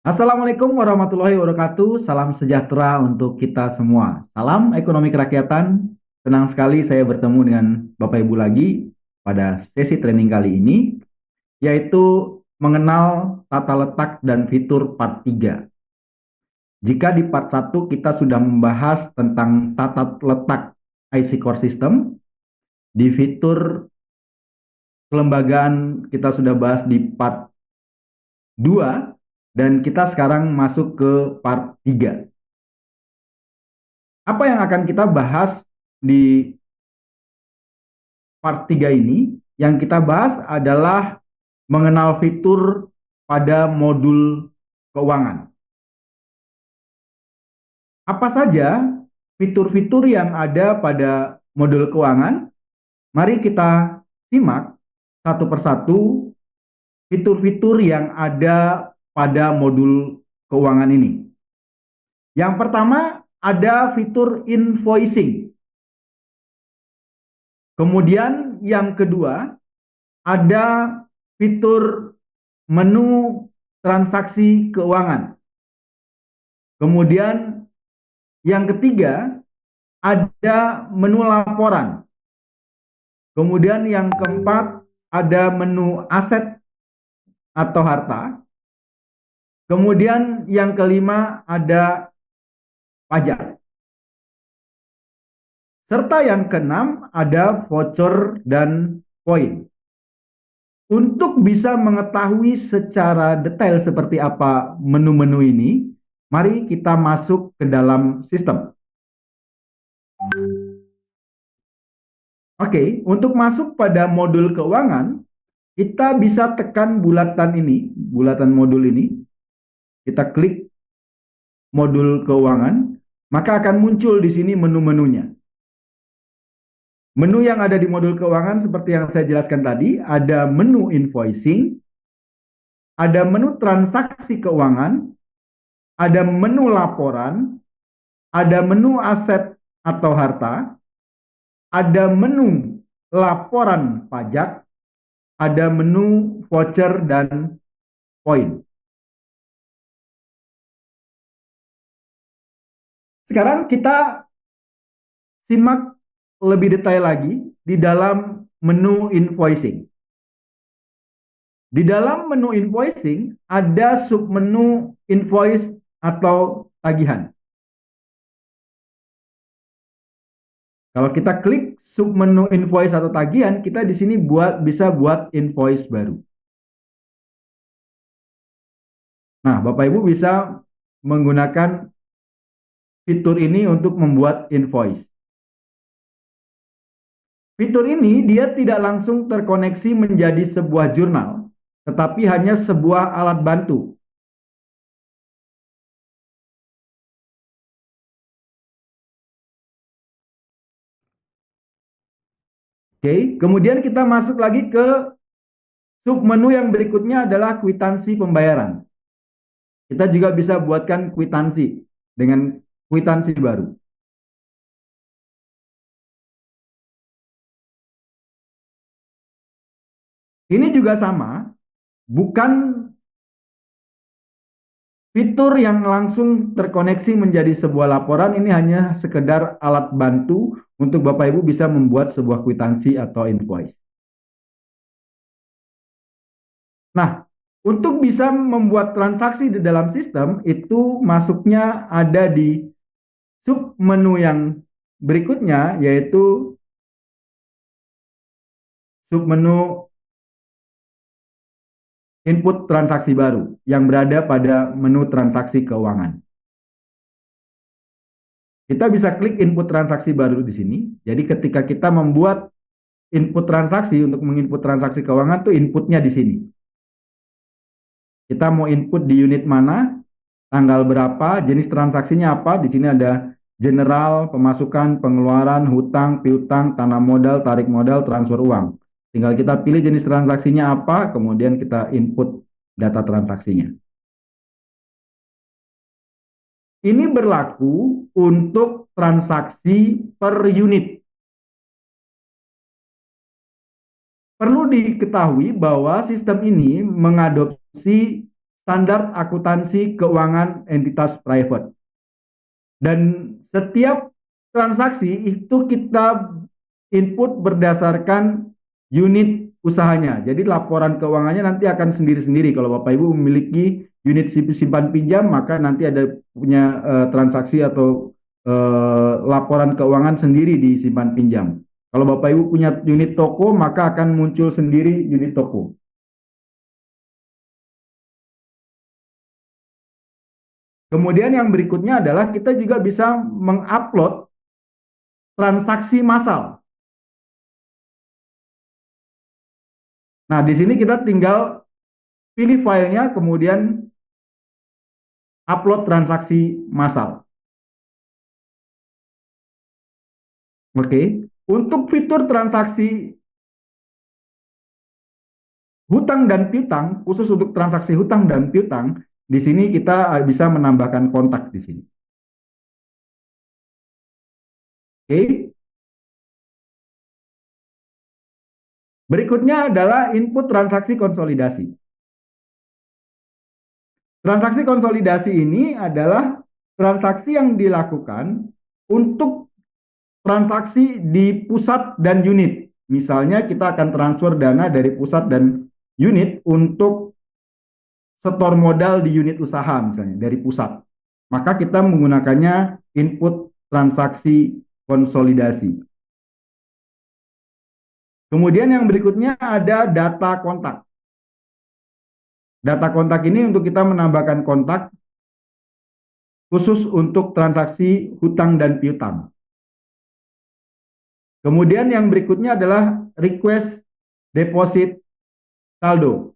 Assalamualaikum warahmatullahi wabarakatuh. Salam sejahtera untuk kita semua. Salam ekonomi kerakyatan. Senang sekali saya bertemu dengan Bapak Ibu lagi pada sesi training kali ini, yaitu mengenal tata letak dan fitur part 3. Jika di part 1 kita sudah membahas tentang tata letak IC Core System, di fitur kelembagaan kita sudah bahas di part 2, dan kita sekarang masuk ke part 3. Apa yang akan kita bahas di part 3 ini? Yang kita bahas adalah mengenal fitur pada modul keuangan. Apa saja fitur-fitur yang ada pada modul keuangan? Mari kita simak satu persatu fitur-fitur yang ada pada modul keuangan ini. Yang pertama ada fitur invoicing. Kemudian yang kedua ada fitur menu transaksi keuangan. Kemudian yang ketiga ada menu laporan. Kemudian yang keempat ada menu aset atau harta. Kemudian yang kelima ada pajak. Serta yang keenam ada voucher dan poin. Untuk bisa mengetahui secara detail seperti apa menu-menu ini, mari kita masuk ke dalam sistem. Oke, untuk masuk pada modul keuangan, kita bisa tekan bulatan ini, bulatan modul ini. Kita klik modul keuangan, maka akan muncul di sini menu-menunya. Menu yang ada di modul keuangan seperti yang saya jelaskan tadi, ada menu invoicing, ada menu transaksi keuangan, ada menu laporan, ada menu aset atau harta, ada menu laporan pajak, ada menu voucher dan poin. Sekarang kita simak lebih detail lagi di dalam menu invoicing. Di dalam menu invoicing ada submenu invoice atau tagihan. Kalau kita klik submenu invoice atau tagihan, kita di sini bisa buat invoice baru. Nah, Bapak Ibu bisa menggunakan fitur ini untuk membuat invoice. Fitur ini dia tidak langsung terkoneksi menjadi sebuah jurnal, tetapi hanya sebuah alat bantu. Oke, kemudian kita masuk lagi ke submenu yang berikutnya adalah kwitansi pembayaran. Kita juga bisa buatkan kwitansi dengan kwitansi baru. Ini juga sama, bukan fitur yang langsung terkoneksi menjadi sebuah laporan. Ini hanya sekedar alat bantu untuk Bapak Ibu bisa membuat sebuah kwitansi atau invoice. Nah, untuk bisa membuat transaksi di dalam sistem, itu masuknya ada di submenu yang berikutnya, yaitu submenu input transaksi baru yang berada pada menu transaksi keuangan. Kita bisa klik input transaksi baru di sini. Jadi ketika kita membuat input transaksi untuk menginput transaksi keuangan tuh inputnya di sini. Kita mau input di unit mana, tanggal berapa, jenis transaksinya apa. Di sini ada general, pemasukan, pengeluaran, hutang, piutang, tanah modal, tarik modal, transfer uang. Tinggal kita pilih jenis transaksinya apa, kemudian kita input data transaksinya. Ini berlaku untuk transaksi per unit. Perlu diketahui bahwa sistem ini mengadopsi standar akuntansi keuangan entitas private. Dan setiap transaksi itu kita input berdasarkan unit usahanya. Jadi laporan keuangannya nanti akan sendiri-sendiri. Kalau Bapak Ibu memiliki unit simpan pinjam, maka nanti ada punya transaksi atau laporan keuangan sendiri di simpan pinjam. Kalau Bapak Ibu punya unit toko, maka akan muncul sendiri unit toko. Kemudian yang berikutnya adalah kita juga bisa mengupload transaksi massal. Nah, di sini kita tinggal pilih filenya, kemudian upload transaksi massal. Oke, untuk fitur transaksi hutang dan piutang, khusus untuk transaksi hutang dan piutang, di sini kita bisa menambahkan kontak di sini. Oke. Berikutnya adalah input transaksi konsolidasi. Transaksi konsolidasi ini adalah transaksi yang dilakukan untuk transaksi di pusat dan unit. Misalnya kita akan transfer dana dari pusat dan unit untuk setor modal di unit usaha misalnya dari pusat. Maka kita menggunakannya input transaksi konsolidasi. Kemudian yang berikutnya ada data kontak. Data kontak ini untuk kita menambahkan kontak khusus untuk transaksi hutang dan piutang. Kemudian yang berikutnya adalah request deposit saldo.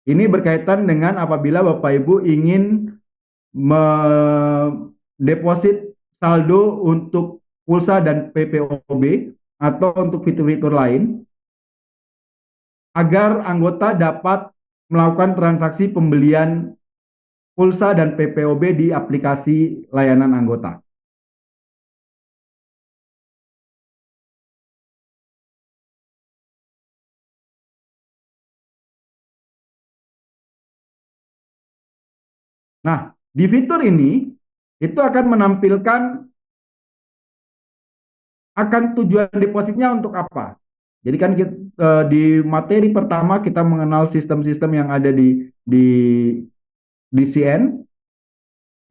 Ini berkaitan dengan apabila Bapak Ibu ingin mendeposit saldo untuk pulsa dan PPOB atau untuk fitur-fitur lain agar anggota dapat melakukan transaksi pembelian pulsa dan PPOB di aplikasi layanan anggota. Nah, di fitur ini itu akan menampilkan akan tujuan depositnya untuk apa. Jadi kan kita, di materi pertama kita mengenal sistem-sistem yang ada di DCN,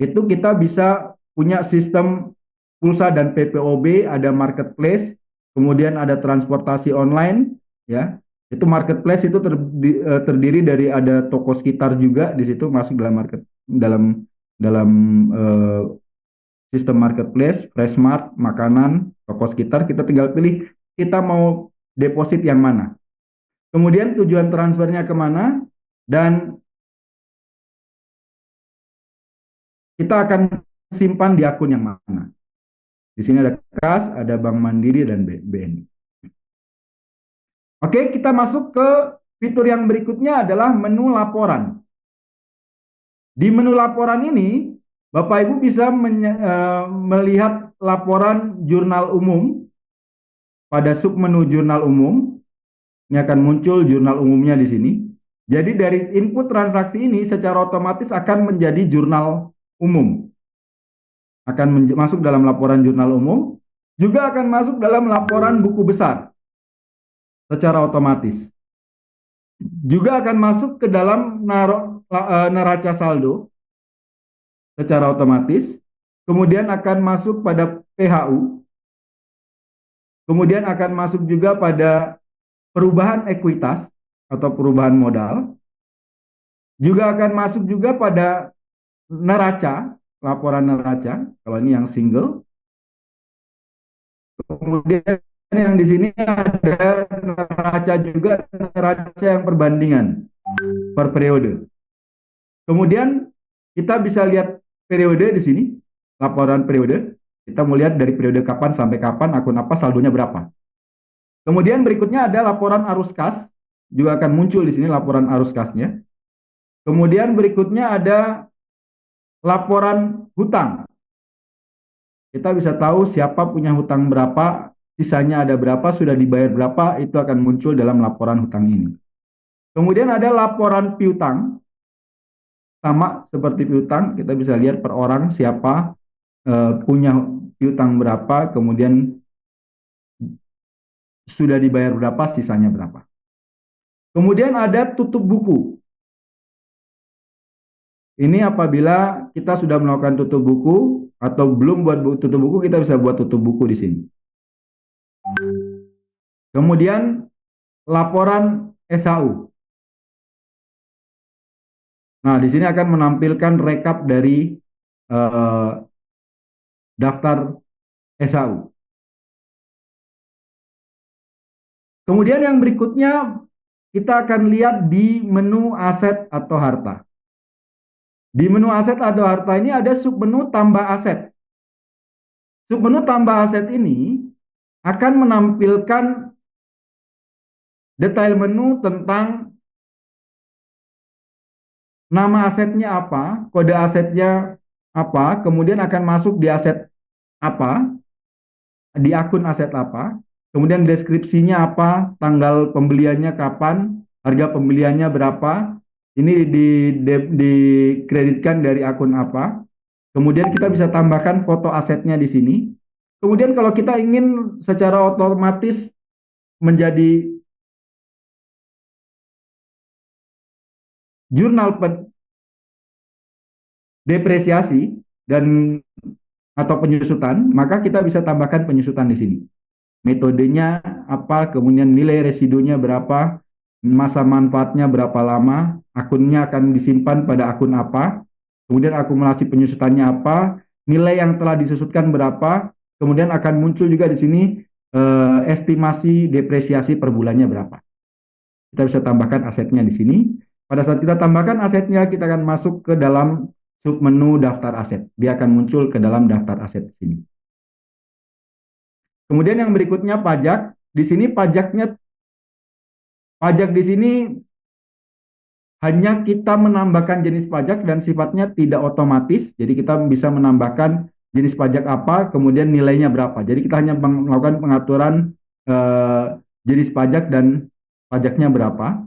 itu kita bisa punya sistem pulsa dan PPOB, ada marketplace, kemudian ada transportasi online, ya. Itu marketplace itu terdiri dari ada toko sekitar juga di situ masuk dalam dalam sistem marketplace, Freshmart, makanan, toko sekitar, kita tinggal pilih kita mau deposit yang mana. Kemudian tujuan transfernya kemana, dan kita akan simpan di akun yang mana. Di sini ada KAS, ada Bank Mandiri, dan BNI. Oke, kita masuk ke fitur yang berikutnya adalah menu laporan. Di menu laporan ini, Bapak Ibu bisa melihat laporan jurnal umum pada submenu jurnal umum. Ini akan muncul jurnal umumnya di sini. Jadi dari input transaksi ini secara otomatis akan menjadi jurnal umum. Akan masuk dalam laporan jurnal umum, juga akan masuk dalam laporan buku besar secara otomatis. Juga akan masuk ke dalam neraca saldo secara otomatis, kemudian akan masuk pada PHU, kemudian akan masuk juga pada perubahan ekuitas atau perubahan modal, juga akan masuk juga pada neraca, laporan neraca, kalau ini yang single. Kemudian yang di sini ada neraca juga, neraca yang perbandingan per periode. Kemudian kita bisa lihat periode di sini, laporan periode. Kita mau lihat dari periode kapan sampai kapan, akun apa, saldonya berapa. Kemudian berikutnya ada laporan arus kas, juga akan muncul di sini laporan arus kasnya. Kemudian berikutnya ada laporan hutang. Kita bisa tahu siapa punya hutang berapa, sisanya ada berapa, sudah dibayar berapa, itu akan muncul dalam laporan hutang ini. Kemudian ada laporan piutang. sama seperti piutang, kita bisa lihat per orang siapa punya piutang berapa, kemudian sudah dibayar berapa, sisanya berapa. Kemudian ada tutup buku. Ini apabila kita sudah melakukan tutup buku atau belum buat tutup buku, kita bisa buat tutup buku di sini. Kemudian laporan SHU. Nah, di sini akan menampilkan rekap dari eh, daftar SHU. Kemudian yang berikutnya kita akan lihat di menu aset atau harta. Di menu aset atau harta ini ada submenu tambah aset. Submenu tambah aset ini akan menampilkan detail menu tentang nama asetnya apa, kode asetnya apa, kemudian akan masuk di aset apa, di akun aset apa, kemudian deskripsinya apa, tanggal pembeliannya kapan, harga pembeliannya berapa, ini dikreditkan dari akun apa, kemudian kita bisa tambahkan foto asetnya di sini. Kemudian kalau kita ingin secara otomatis menjadi jurnal depresiasi dan atau penyusutan, maka kita bisa tambahkan penyusutan di sini. Metodenya apa, kemudian nilai residunya berapa, masa manfaatnya berapa lama, akunnya akan disimpan pada akun apa, kemudian akumulasi penyusutannya apa, nilai yang telah disusutkan berapa, kemudian akan muncul juga di sini estimasi depresiasi per bulannya berapa. Kita bisa tambahkan asetnya di sini. Pada saat kita tambahkan asetnya, kita akan masuk ke dalam submenu daftar aset. Dia akan muncul ke dalam daftar aset di sini. Kemudian yang berikutnya pajak. Di sini pajak di sini hanya kita menambahkan jenis pajak dan sifatnya tidak otomatis. Jadi kita bisa menambahkan jenis pajak apa, kemudian nilainya berapa. Jadi kita hanya melakukan pengaturan jenis pajak dan pajaknya berapa.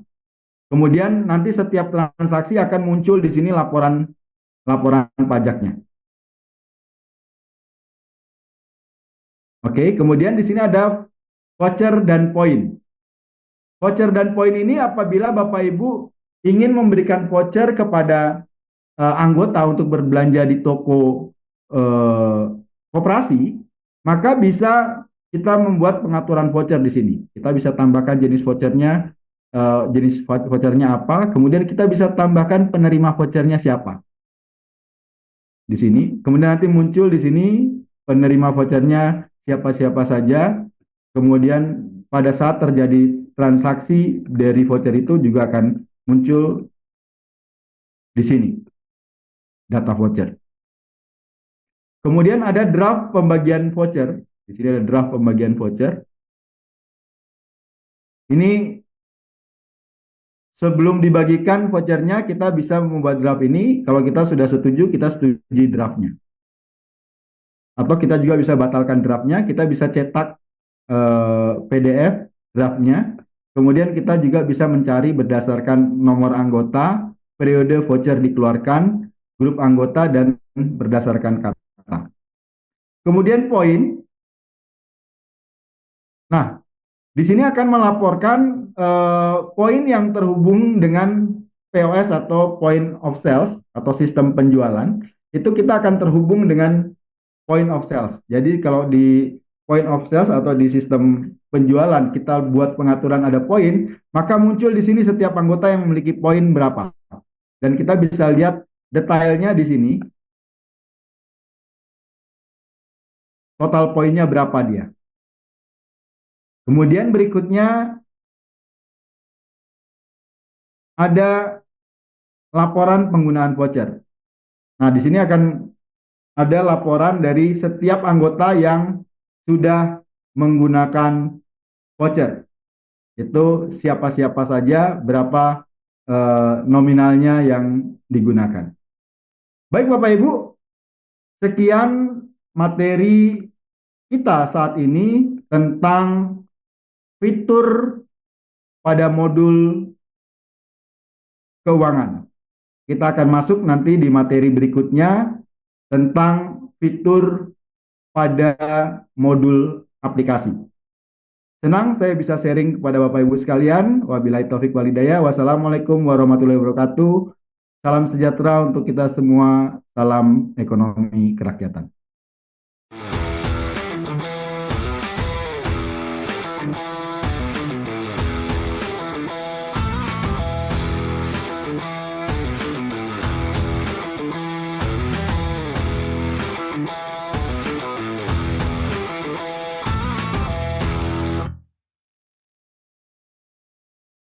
Kemudian nanti setiap transaksi akan muncul di sini laporan pajaknya. Oke, kemudian di sini ada voucher dan poin. Voucher dan poin ini apabila Bapak Ibu ingin memberikan voucher kepada anggota untuk berbelanja di toko koperasi, maka bisa kita membuat pengaturan voucher di sini. Kita bisa tambahkan jenis vouchernya, apa, kemudian kita bisa tambahkan penerima vouchernya siapa di sini. Kemudian nanti muncul di sini penerima vouchernya siapa-siapa saja. Kemudian pada saat terjadi transaksi dari voucher itu juga akan muncul di sini data voucher. Kemudian ada draft pembagian voucher. Di sini ada draft pembagian voucher. Ini sebelum dibagikan vouchernya kita bisa membuat draft ini. Kalau kita sudah setuju, kita setujui draftnya. Atau kita juga bisa batalkan draftnya. Kita bisa cetak PDF draftnya. Kemudian kita juga bisa mencari berdasarkan nomor anggota, periode voucher dikeluarkan, grup anggota, dan berdasarkan kata. Kemudian poin. Nah, di sini akan melaporkan poin yang terhubung dengan POS atau point of sales atau sistem penjualan. Itu kita akan terhubung dengan point of sales. Jadi kalau di point of sales atau di sistem penjualan kita buat pengaturan ada poin, maka muncul di sini setiap anggota yang memiliki poin berapa. Dan kita bisa lihat detailnya di sini. Total poinnya berapa dia. Kemudian berikutnya ada laporan penggunaan voucher. Nah, di sini akan ada laporan dari setiap anggota yang sudah menggunakan voucher. Itu siapa-siapa saja, berapa nominalnya yang digunakan. Baik Bapak Ibu, sekian materi kita saat ini tentang fitur pada modul keuangan. Kita akan masuk nanti di materi berikutnya tentang fitur pada modul aplikasi. Senang saya bisa sharing kepada Bapak Ibu sekalian. Wabillahi taufik walhidayah. Wassalamualaikum warahmatullahi wabarakatuh. Salam sejahtera untuk kita semua. Salam ekonomi kerakyatan.